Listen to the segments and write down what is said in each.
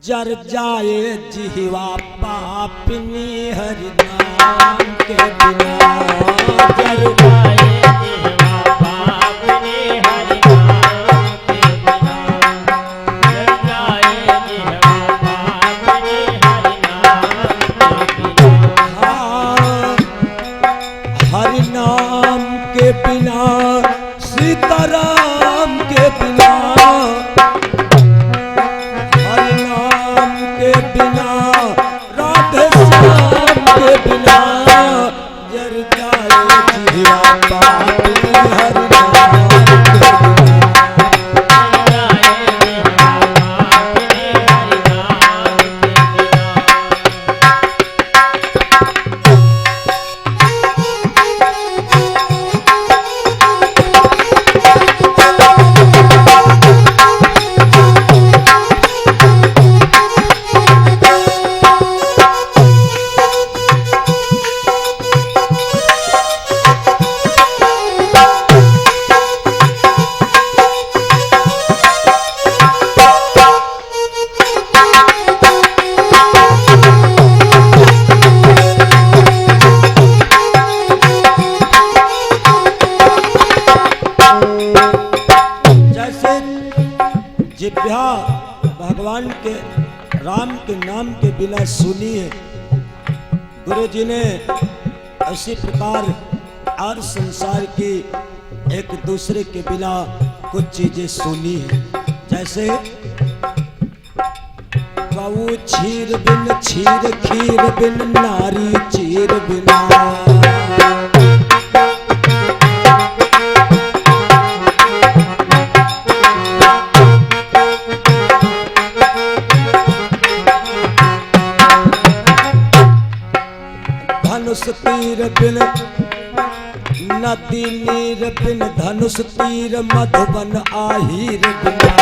जर जाए जिहवा पापिनी हरि नाम के बिना। जर जाए जिहवा पापिनी हरि नाम के बिना। जर जाए जिहवा पापिनी हरि नाम के बिना। हरि नाम के बिना सीताराम के बिना। बिना राधे श्याम के बिना। जर जाए जिहवा पापिनी हरि नाम के बिना। जिह्वा भगवान के राम के नाम के बिना सुनी है। गुरु जी ने इसी प्रकार और संसार की एक दूसरे के बिना कुछ चीजें सुनी है। जैसे गऊ क्षीर बिन क्षीर खीर बिन नारी चीर बिना। धनुष तीर बिन नदी नीर बिन धनुष तीर मधुबन आहीर बिना।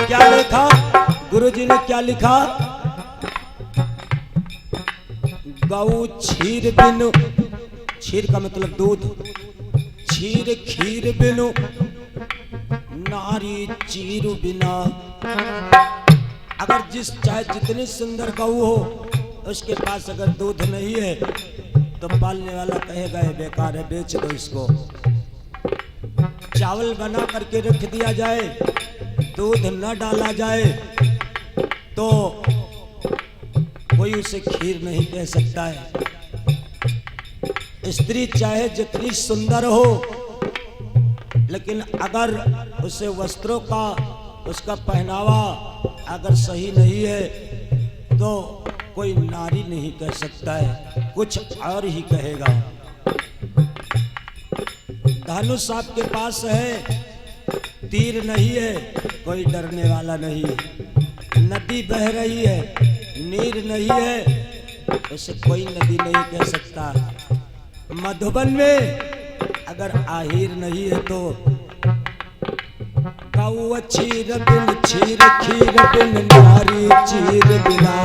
क्या लिखा गुरु जी ने? क्या लिखा? गऊ क्षीर बिनु, क्षीर का मतलब दूध, क्षीर खीर बिनु नारी चीर बिना। अगर चाहे जितनी सुंदर गऊ हो, उसके पास अगर दूध नहीं है तो पालने वाला कहेगा ये बेकार है, बेच दो इसको। चावल बना करके रख दिया जाए, दूध न डाला जाए तो कोई उसे खीर नहीं कह सकता है। स्त्री चाहे जितनी सुंदर हो, लेकिन अगर उसे वस्त्रों का, उसका पहनावा अगर सही नहीं है तो कोई नारी नहीं कह सकता है, कुछ और ही कहेगा। धनुष आपके पास है, तीर नहीं है, कोई डरने वाला नहीं है। नदी बह रही है, नीर नहीं है, उसे कोई नदी नहीं कह सकता। मधुबन में अगर आहिर नहीं है तो गऊ क्षीर बिन क्षीर खीर बिन नारी चीर बिना।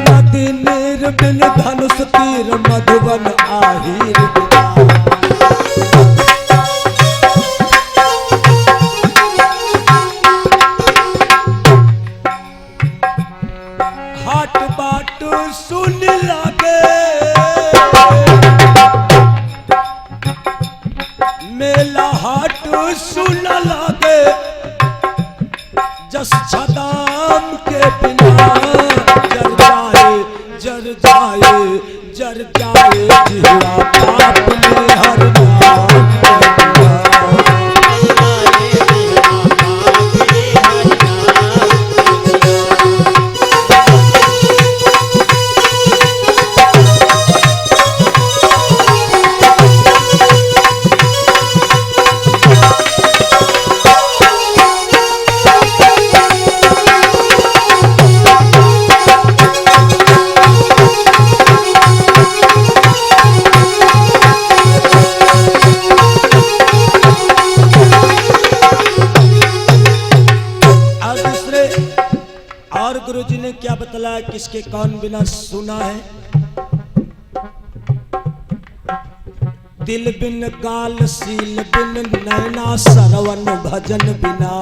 नदी नीर बिन धनुष तीर मधुबन आहिर बिना। हाट बाट सुन लागे मेला, हाट सुन लागे जस छदाम के बिना। जर जाए जर जाए जर जाए जिहवा पापिनी हरि नाम के बिना। किसके कौन बिना सुना है। दिल बिन गाल सील बिन नैना सरवन भजन बिना।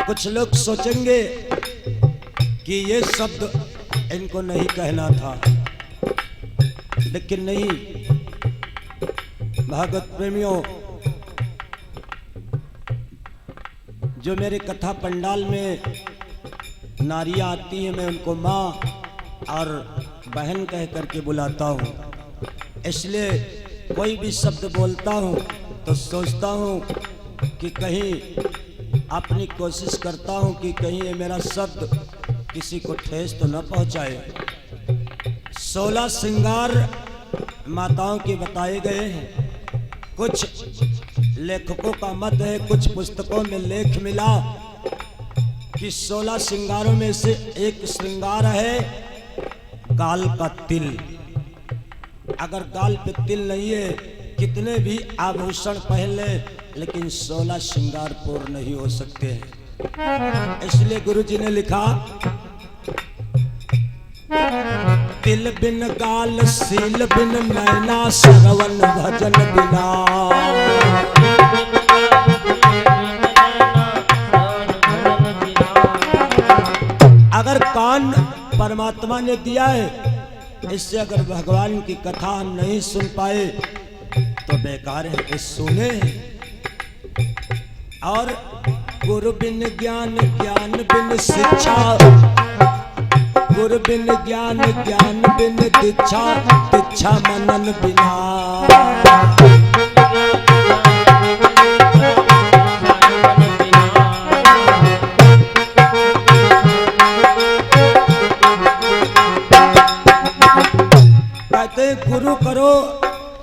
कुछ लोग सोचेंगे कि ये शब्द इनको नहीं कहना था, लेकिन नहीं भागवत प्रेमियों, जो मेरे कथा पंडाल में नारियां आती हैं मैं उनको माँ और बहन कह करके बुलाता हूँ। इसलिए कोई भी शब्द बोलता हूँ तो सोचता हूँ कि कहीं अपनी कोशिश करता हूँ कि कहीं ये मेरा शब्द किसी को ठेस तो न पहुँचाए। 16 श्रृंगार माताओं के बताए गए हैं। कुछ लेखकों का मत है, कुछ पुस्तकों में लेख मिला कि 16 श्रृंगारों में से एक श्रृंगार है गाल का तिल। अगर गाल पे तिल नहीं है, कितने भी आभूषण पहन ले, लेकिन 16 श्रृंगार पूर्ण नहीं हो सकते हैं। इसलिए गुरुजी ने लिखा तिल बिन गाल सील बिन नैना सरवन भजन बिना। अगर कान परमात्मा ने दिया है, इससे अगर भगवान की कथा हम नहीं सुन पाए तो बेकार है, इस सुने। और गुरु बिन ज्ञान ज्ञान बिन शिक्षा, गुरु बिन ज्ञान ज्ञान बिन दीक्षा, दीक्षा मनन बिना। कहते हैं गुरु करो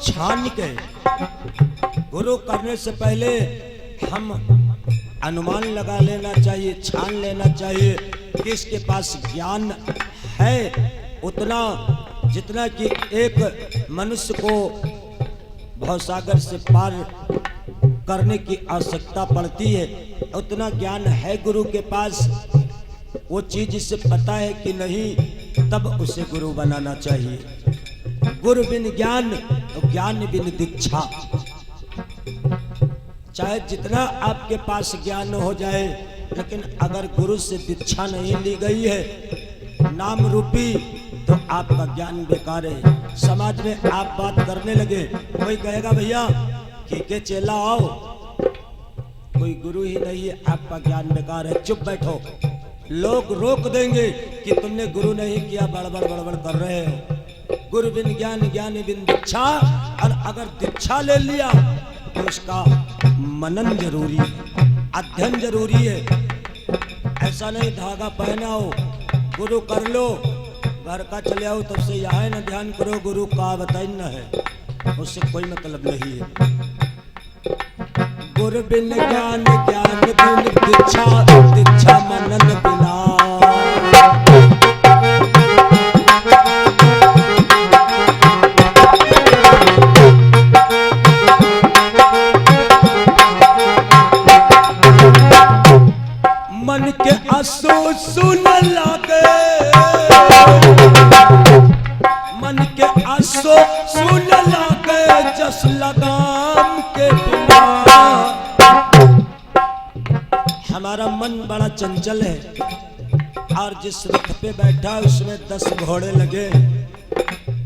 छान के। गुरु करने से पहले हम अनुमान लगा लेना चाहिए, छान लेना चाहिए कि इसके पास ज्ञान है उतना जितना कि एक मनुष्य को भवसागर से पार करने की आवश्यकता पड़ती है, उतना ज्ञान है गुरु के पास। वो चीज इसे पता है कि नहीं, तब उसे गुरु बनाना चाहिए। गुरु बिन ज्ञान तो ज्ञान बिन दीक्षा। चाहे जितना आपके पास ज्ञान हो जाए, लेकिन अगर गुरु से दीक्षा नहीं ली गई है नाम रूपी, तो आपका ज्ञान बेकार है। समाज में आप बात करने लगे, कोई कहेगा भैया के चेला आओ, कोई गुरु ही नहीं है, आपका ज्ञान बेकार है, चुप बैठो। लोग रोक देंगे कि तुमने गुरु नहीं किया, बड़बड़ बड़बड़ कर रहे हो। गुरु बिन ज्ञान ज्ञान बिन दीक्षा। और अगर दीक्षा ले लिया तो उसका मनन जरूरी है, अध्ययन जरूरी है। ऐसा नहीं धागा पहना हो, गुरु कर लो, घर का चले आओ, तब से यहाँ न ध्यान करो गुरु का बताइन न है, उससे कोई मतलब नहीं है। गुरु बिन ज्ञान ज्ञान बिन दीक्षा, दीक्षा मनन बिना। मन के आंसू सुन लागे, मन के आंसू सुन लागे, जस लगाम के बिना। हमारा मन बड़ा चंचल है, और जिस रथ पे बैठा उसमें 10 घोड़े लगे।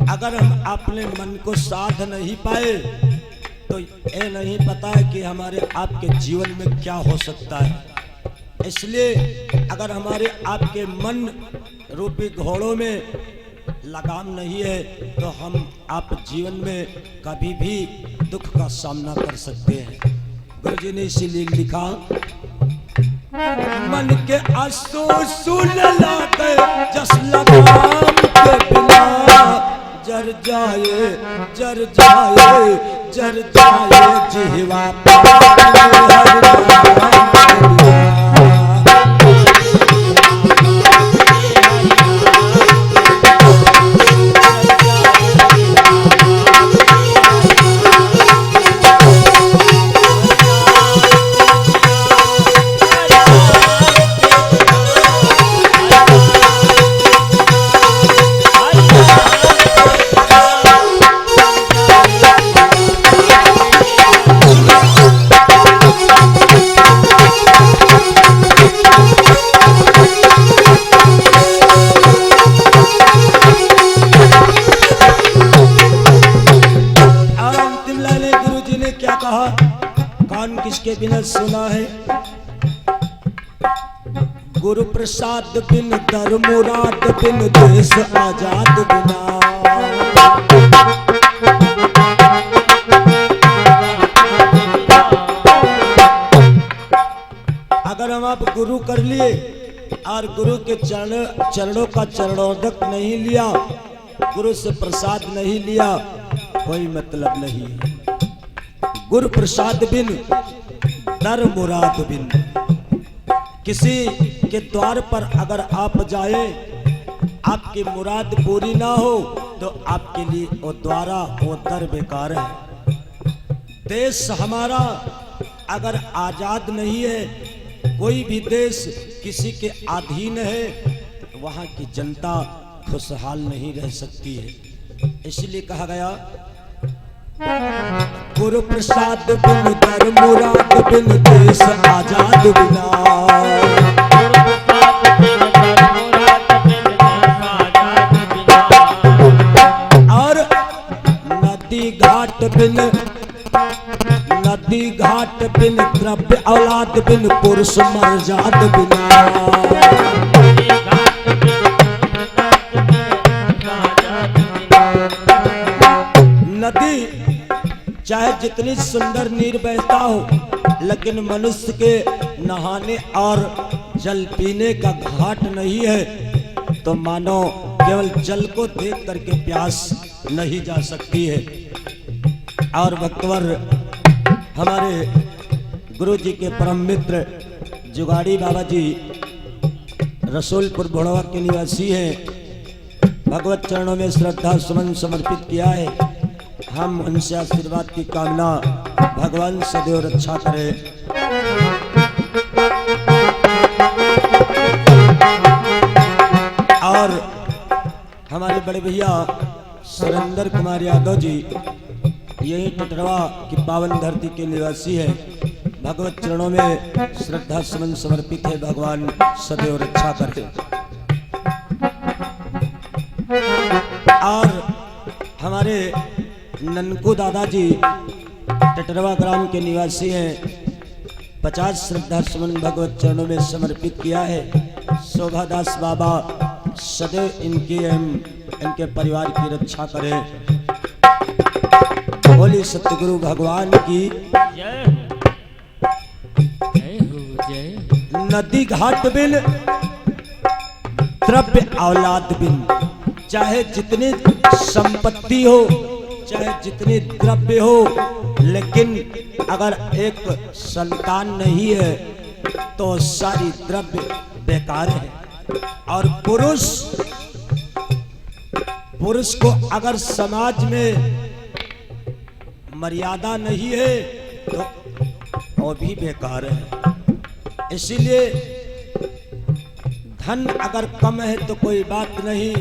अगर हम अपने मन को साध नहीं पाए तो ये नहीं पता है कि हमारे आपके जीवन में क्या हो सकता है। इसलिए अगर हमारे आपके मन रूपी घोड़ों में लगाम नहीं है तो हम आप जीवन में कभी भी दुख का सामना कर सकते हैं। गुरुजी ने इसीलिए लिखा, मन के आंसू सुन लागे, जस लगाम के बिना। जर जाए जर जाए जर जाए जिहवा हर नाम के बिना। कान किसके बिना सुना है? गुरु प्रसाद बिन दर मुराद बिन देश आजाद बिना। अगर हम आप गुरु कर लिए और गुरु के चरणों का चरणोदक नहीं लिया, गुरु से प्रसाद नहीं लिया, कोई मतलब नहीं। गुरु प्रसाद बिन दर मुराद बिन। किसी के द्वार पर अगर आप जाए, आपकी मुराद पूरी ना हो तो आपके लिए वो द्वारा वो दर बेकार है। देश हमारा अगर आजाद नहीं है, कोई भी देश किसी के अधीन है, वहां की जनता खुशहाल नहीं रह सकती है। इसलिए कहा गया गुरु प्रसाद बिन दर मुराद बिन देश आजाद बिना। और नदी घाट बिन द्रव्य औलाद बिन पुरुष मर्जाद बिना। नदी चाहे जितनी सुंदर नीर बहता हो, लेकिन मनुष्य के नहाने और जल पीने का घाट नहीं है, तो मानो केवल जल को देख करके प्यास नहीं जा सकती है। और भक्तवर हमारे गुरु जी के परम मित्र जुगाड़ी बाबा जी रसूलपुर भोड़वा के निवासी हैं। भगवत चरणों में श्रद्धा सुमन समर्पित किया है। हम उनसे आशीर्वाद की कामना, भगवान सदैव रक्षा करे। और हमारे बड़े भैया सुरेंद्र कुमार यादव जी यही टटरवा की पावन धरती के निवासी है। भगवत चरणों में श्रद्धा सुमन समर्पित है। भगवान सदैव रक्षा करे। और हमारे ननकू दादाजी टटरवा ग्राम के निवासी हैं। 50 श्रद्धा सुमन भगवत चरणों में समर्पित किया है। शोभादास बाबा सदैव इनके परिवार की रक्षा करें। बोली सतगुरु भगवान की जय हो जय। नदी घाट बिन द्रव्य औलाद बिन, चाहे जितनी संपत्ति हो, चाहे जितनी द्रव्य हो, लेकिन अगर एक संतान नहीं है तो सारी द्रव्य बेकार है। और पुरुष को अगर समाज में मर्यादा नहीं है तो वो भी बेकार है। इसीलिए धन अगर कम है तो कोई बात नहीं,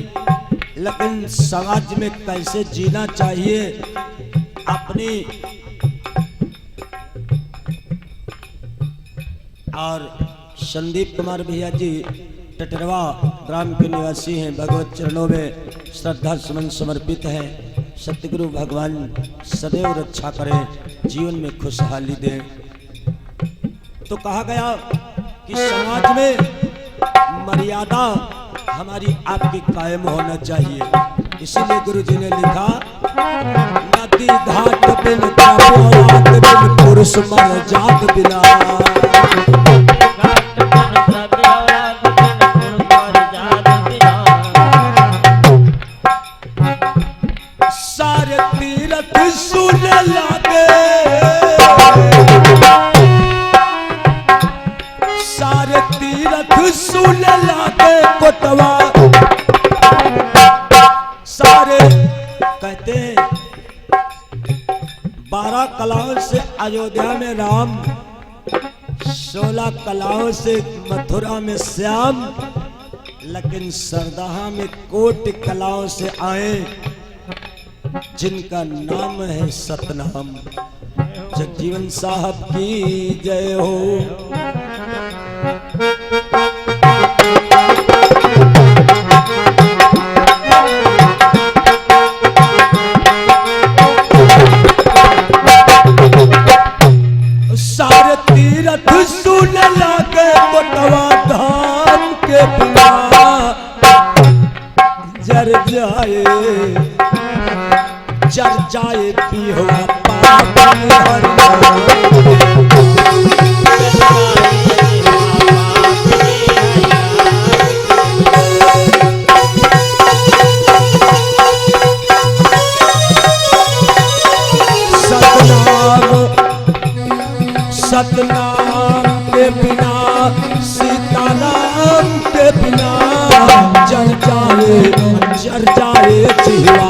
लेकिन समाज में कैसे जीना चाहिए, अपनी और संदीप कुमार भैया जी टटरवा ग्राम के निवासी हैं। भगवत चरणों में श्रद्धा सुमन समर्पित है। सतगुरु भगवान सदैव रक्षा करें, जीवन में खुशहाली दें। तो कहा गया कि समाज में मर्यादा हमारी आपकी कायम होना चाहिए। इसीलिए गुरु जी ने लिखा नदी घाट बिन बिन पुरुष मर जात बिना। सारे तीरथ सुन लागे, सारे तीरथ सुन लागे कोटवा। सारे कहते हैं 12 कलाओं से अयोध्या में राम, 16 कलाओं से मथुरा में श्याम, लेकिन सरदाहा में कोटि कलाओं से आए जिनका नाम है सतनाम। जगजीवन साहब की जय हो। सारे तीरथ सुन लगे कोटवा धाम के बिना जर जाए पिहुआ पावन हर सतनाम के बिना सीताराम के बिना जर जाए चिहुआ